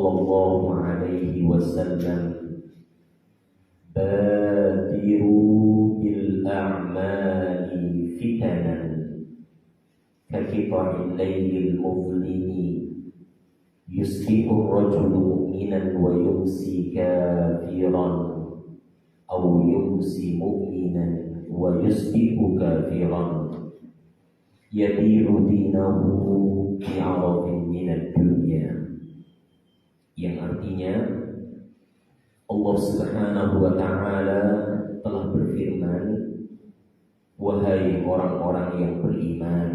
sallallahu alaihi wasallam, badiru bil a'mali fitanan kaqi'il laylil muzlimi yusbihu ar-rajulu mu'minan wa yumsi kafiran aw yumsi mu'minan wa yusbihu kafiran yabi'u dinahu bi'aradin minad dunya, yang artinya Allah Subhanahu wa ta'ala telah berfirman, wahai orang-orang yang beriman,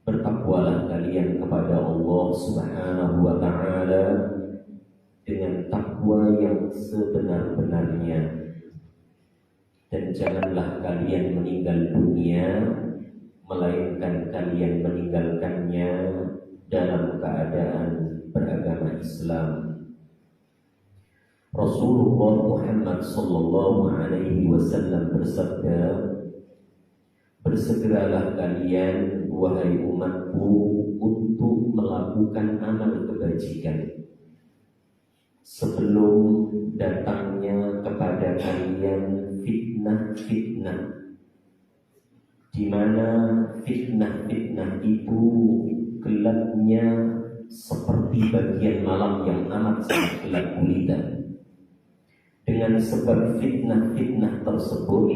bertakwalah kalian kepada Allah Subhanahu wa ta'ala dengan takwa yang sebenar-benarnya, dan janganlah kalian meninggal dunia melainkan kalian meninggalkannya dalam keadaan beragama Islam. Rasulullah Muhammad sallallahu alaihi wasallam bersabda, bersegeralah kalian wahai umatku untuk melakukan amal kebajikan sebelum datangnya kepada kalian fitnah-fitnah, di mana fitnah-fitnah itu gelapnya seperti bagian malam yang amat sangat gelap gulita. Dengan sebab fitnah-fitnah tersebut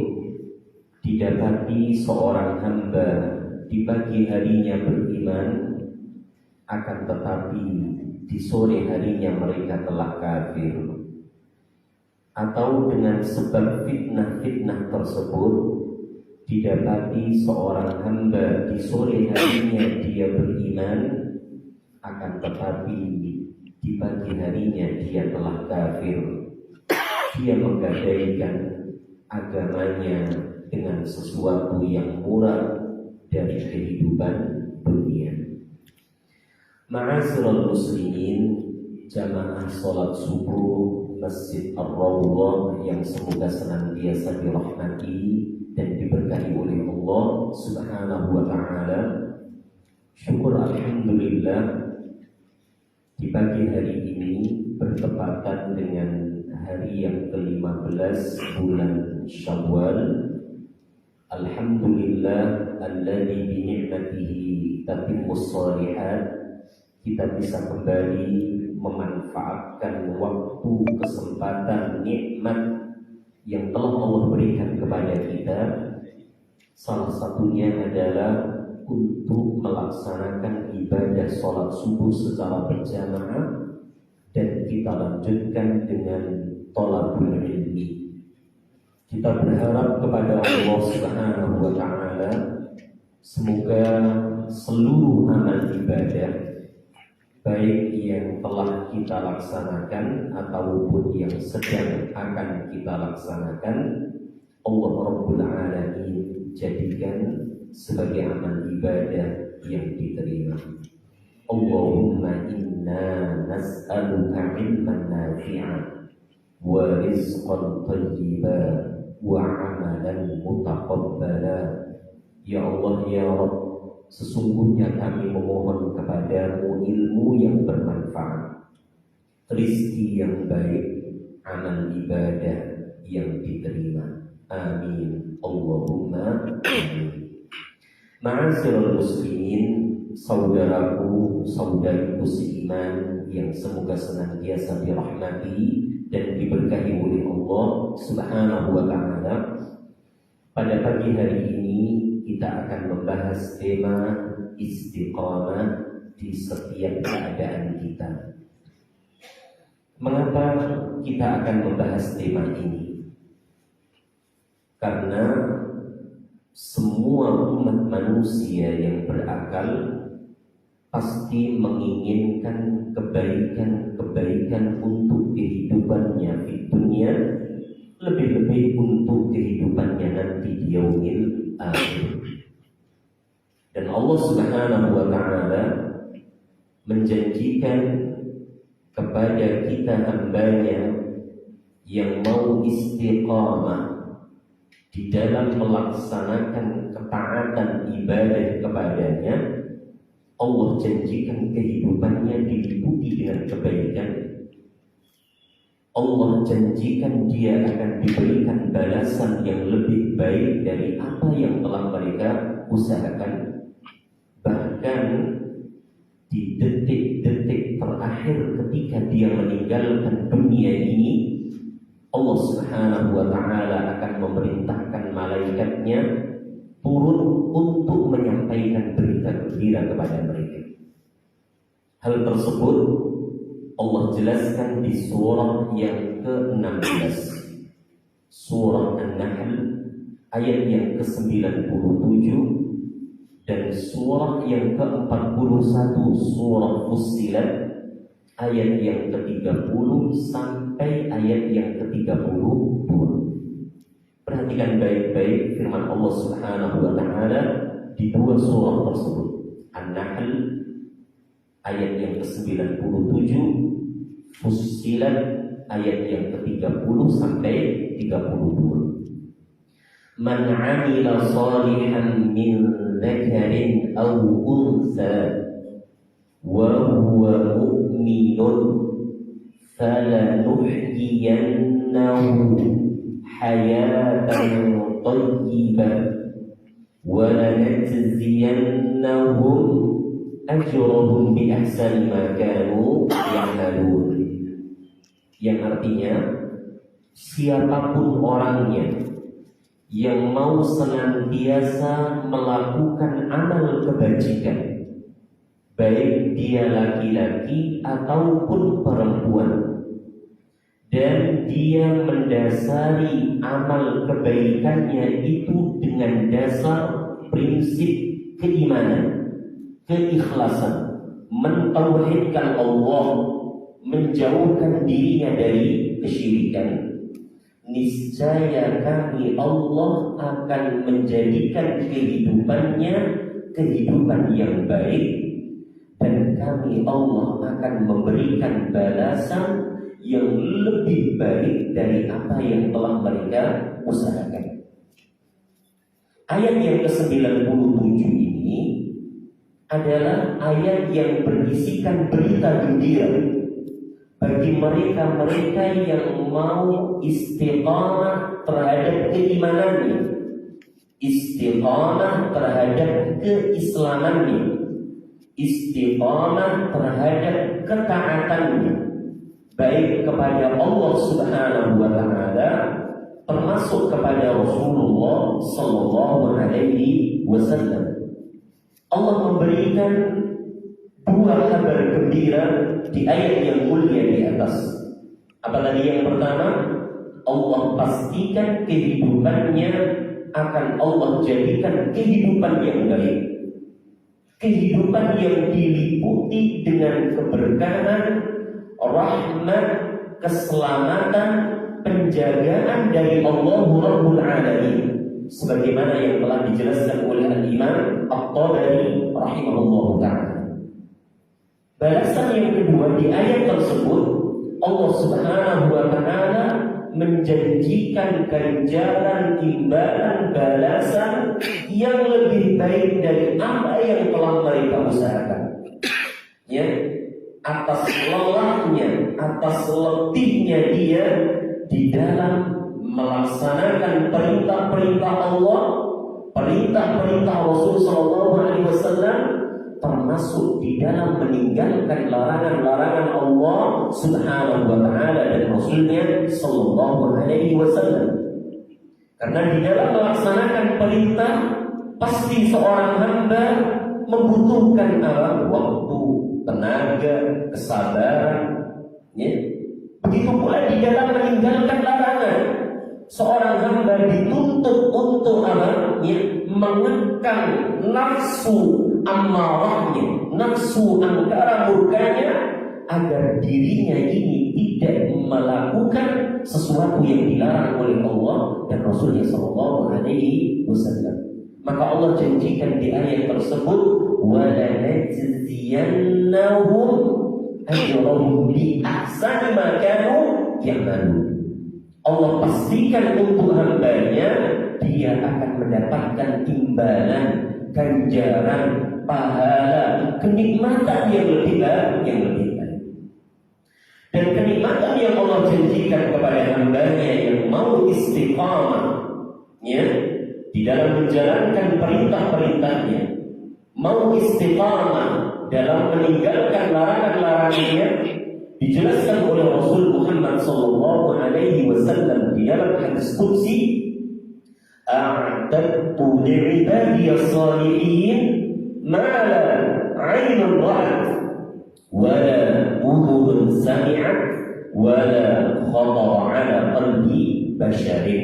didapati seorang hamba di pagi harinya beriman, akan tetapi di sore harinya mereka telah kafir. Atau dengan sebab fitnah-fitnah tersebut didapati seorang hamba di sore harinya dia beriman, akan tetapi di pagi harinya dia telah kafir. Dia menggadaikan agamanya dengan sesuatu yang murah dari kehidupan dunia. Ma'asyiral muslimin, jamaah salat subuh Masjid Ar-Rawdah yang semoga senantiasa dirahmati dan diberkahi oleh Allah Subhanahu wa ta'ala. Syukur alhamdulillah, di pagi hari ini bertepatan dengan hari yang ke-15 bulan Syawal. Alhamdulillah alladzi bi ni'matihi tatimmus shalihat. Kita bisa kembali memanfaatkan waktu, kesempatan, nikmat yang telah Allah berikan kepada kita. Salah satunya adalah untuk melaksanakan ibadah sholat subuh secara berjamaah, dan kita lanjutkan dengan thalabul ilmi. Kita berharap kepada Allah Subhanahu wa ta'ala, semoga seluruh amal ibadah, baik yang telah kita laksanakan ataupun yang sedang akan kita laksanakan, Allah Rabbul Alamin jadikan sebagai amal ibadah yang diterima. Allahumma inna nas'aluka ilman nafi'an wa rizqan thayyiban wa amalan mutaqabbala. Ya Allah, ya Rabb, sesungguhnya kami memohon kepadamu ilmu yang bermanfaat, rizki yang baik, amal ibadah yang diterima. Amin. Allahumma amin. Ma'asyiral muslimin, saudaraku, saudariku seiman yang semoga senantiasa dirahmati dan diberkahi oleh Allah Subhanahu wa ta'ala. Pada pagi hari ini kita akan membahas tema istiqamah di setiap keadaan kita. Mengapa kita akan membahas tema ini? Karena semua umat manusia yang berakal pasti menginginkan kebaikan-kebaikan untuk kehidupannya di dunia, lebih-lebih untuk kehidupannya nanti di yaumil akhir. Dan Allah Subhanahu wa ta'ala menjanjikan kepada kita hambanya yang mau istiqamah di dalam melaksanakan ketaatan ibadah kepadanya, Allah janjikan kehidupannya diliputi dengan kebaikan. Allah janjikan dia akan diberikan balasan yang lebih baik dari apa yang telah mereka usahakan. Bahkan di detik-detik terakhir ketika dia meninggalkan dunia ini, Allah Subhanahu wa Ta'ala akan memerintahkan malaikatnya turun untuk menyampaikan berita gembira kepada mereka. Hal tersebut Allah jelaskan di surah yang ke-16, surah An-Nahl ayat yang ke-97 dan surah yang ke-41, surah Fussilat ayat yang ke-30 sampai ayat yang ke-32. Perhatikan baik-baik firman Allah Subhanahu wa Ta'ala di dua surah tersebut. An-Nahl ayat yang ke-97, Fussilat ayat yang ke-30 sampai 32. Man 'amila salihan min dzakarin aw untha wa huwa mu'minun falanuhyiyannahu hayatan thayyibah wa lanajziyannahum ajrahum bi ahsani ma kanu ya'malun. Yang artinya, siapapun orangnya yang mau senantiasa melakukan amal kebajikan, baik dia laki-laki ataupun perempuan, dan dia mendasari amal kebaikannya itu dengan dasar prinsip keimanan, keikhlasan, mentauhidkan Allah, menjauhkan dirinya dari kesyirikan, niscaya kami Allah akan menjadikan kehidupannya kehidupan yang baik, dan kami Allah akan memberikan balasan yang lebih baik dari apa yang telah mereka usahakan. Ayat yang ke-97 ini adalah ayat yang berisikan berita gembira bagi mereka-mereka yang mau istiqamah terhadap keimanannya, istiqamah terhadap keislamannya, istiqamah terhadap ketaatannya, baik kepada Allah Subhanahu wa Ta'ala termasuk kepada Rasulullah Sallallahu Alaihi Wasallam. Allah memberikan dua kabar gembira di ayat yang mulia di atas. Apa tadi yang pertama? Allah pastikan kehidupannya akan Allah jadikan kehidupan yang baik, kehidupan yang diliputi dengan keberkahan, rahmat, keselamatan, penjagaan dari Allah Rabbul Alamin, sebagaimana yang telah dijelaskan oleh Al-Imam At-Tabari rahimahullah ta'ala. Balasan yang kedua di ayat tersebut, Allah Subhanahu wa Ta'ala menjanjikan ganjaran, imbalan, balasan yang lebih baik dari apa yang telah mereka usahakan. Ya, atas lelahnya, atas letihnya dia di dalam melaksanakan perintah-perintah Allah, perintah-perintah Rasul Sallallahu Alaihi Wasallam, termasuk di dalam meninggalkan larangan-larangan Allah Subhanahu wa Ta'ala dan Rasulnya Sallallahu Alaihi Wasallam. Karena di dalam melaksanakan perintah pasti seorang hamba membutuhkan waktu, tenaga, kesabaran. Ya. Begitu pula di dalam meninggalkan larangan, seorang hamba dituntut untuk mengekang nafsu amarahnya, nafsu angkara murkanya, agar dirinya ini tidak melakukan sesuatu yang dilarang oleh Allah dan Rasulnya Sallallahu Alaihi Wasallam. Maka Allah janjikan di ayat tersebut, وَلَنَجْزِيَنَّهُمْ أَجْرَهُمْ بِأَحْسَنِ مَا كَانُوا يَعْمَلُونَ. Allah pastikan untuk hambanya dia akan mendapatkan imbalan, ganjaran, pahala, kenikmatan yang lebih baik. Dan kenikmatan yang Allah janjikan kepada hamba-Nya yang mau istiqamah, ya, di dalam menjalankan perintah-perintahnya, mau istiqamah dalam meninggalkan larangan-larangannya, dijelaskan oleh Rasul Muhammad SAW di dalam hadis qudsi, a'dadtu li'ibadiyas salihin ma la 'ainun ra'at wala udhunun sami'at wala khatara 'ala qalbi basharin.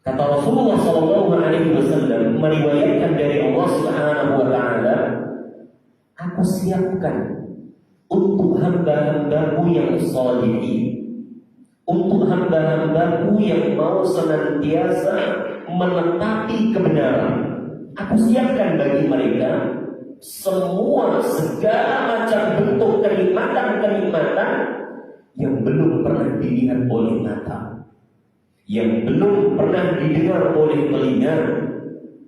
Kata Rasulullah SAW meriwayatkan dari Allah Subhanahu wa Ta'ala, aku siapkan untuk hamba-hambaku yang salihin, untuk hamba-hambaku yang mau senantiasa menetapi kebenaran. Aku siapkan bagi mereka semua segala macam bentuk kenikmatan-kenikmatan yang belum pernah dilihat oleh mata, yang belum pernah didengar oleh telinga,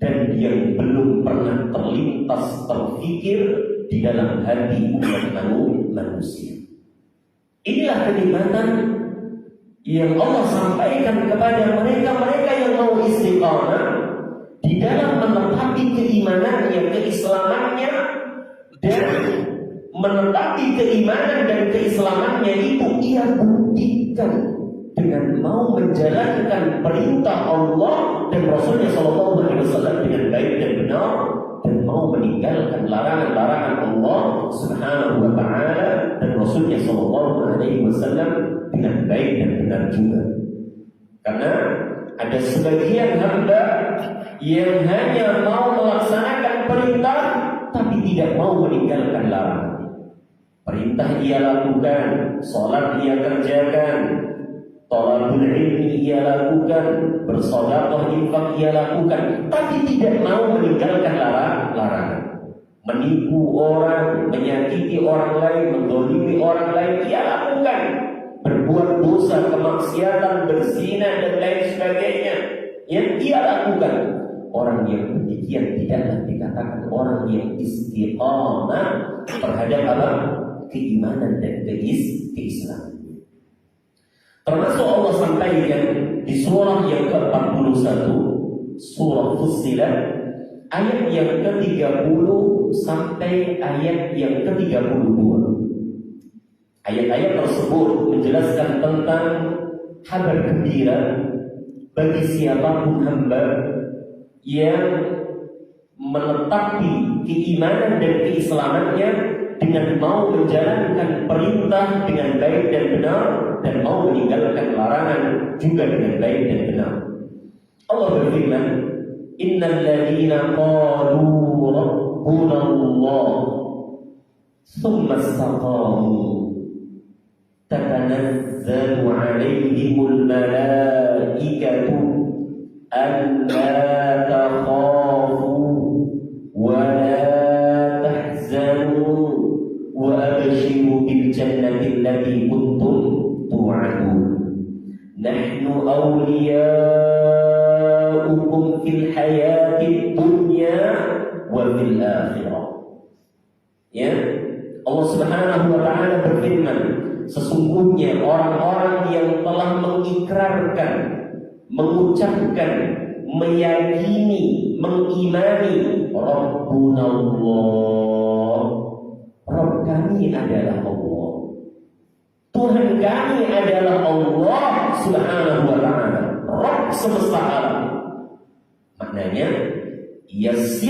dan yang belum pernah terlintas terfikir di dalam hati umat manusia. Inilah kenikmatan yang Allah sampaikan kepada mereka yang mau istiqamah di dalam menetapi keimanannya, keislamannya, dan menetapi keimanan dan keislamannya itu ia buktikan dengan mau menjalankan perintah Allah dan Rasulnya SAW dengan baik dan benar, dan mau meninggalkan larangan-larangan Allah Subhanahu wa Ta'ala dan Rasulnya SAW dengan baik dan benar juga. Karena ada sebagian hamba yang hanya mau melaksanakan perintah tapi tidak mau meninggalkan larangan. Perintah ia lakukan, sholat ia kerjakan, thalabul ilmi ia lakukan, bersedekah infak ia lakukan, tapi tidak mau meninggalkan larangan. Menipu orang, menyakiti orang lain, mendolimi orang lain ia lakukan. Berbuat dosa, kemaksiatan, berzina dan lain sebagainya yang ia lakukan. Orang yang demikian tidaklah dikatakan orang yang istiqamah terhadap apa? Keimanan dan keislaman. Termasuk Allah sampaikan di surah yang ke-41, surah Fussilat, ayat yang ke-30 sampai ayat yang ke-32. Ayat-ayat tersebut menjelaskan tentang kabar gembira bagi siapapun hamba yang menetapi keimanan dan keislamannya dengan mau menjalankan perintah dengan baik dan benar, dan mau meninggalkan larangan juga dengan baik dan benar. Allah berfirman, innal ladzina qalu rabbuna Allah tsumma istaqamu tatanazzalu 'alaihimul malaikatu alla takhafu wa la tahzanu wa abshiru bil jannati allati kuntum tu'adun nahnu awliyaukum fil hayatid dunya wa fil akhirah. Ya, Allah Subhanahu wa Ta'ala berfirman, sesungguhnya orang-orang yang telah mengikrarkan, mengucapkan, meyakini, mengimani Rabbuna Allah, Rabb kami adalah Allah, Tuhan kami adalah Allah Subhanahu wa Ta'ala, Rabb semesta alam. Maknanya ia siap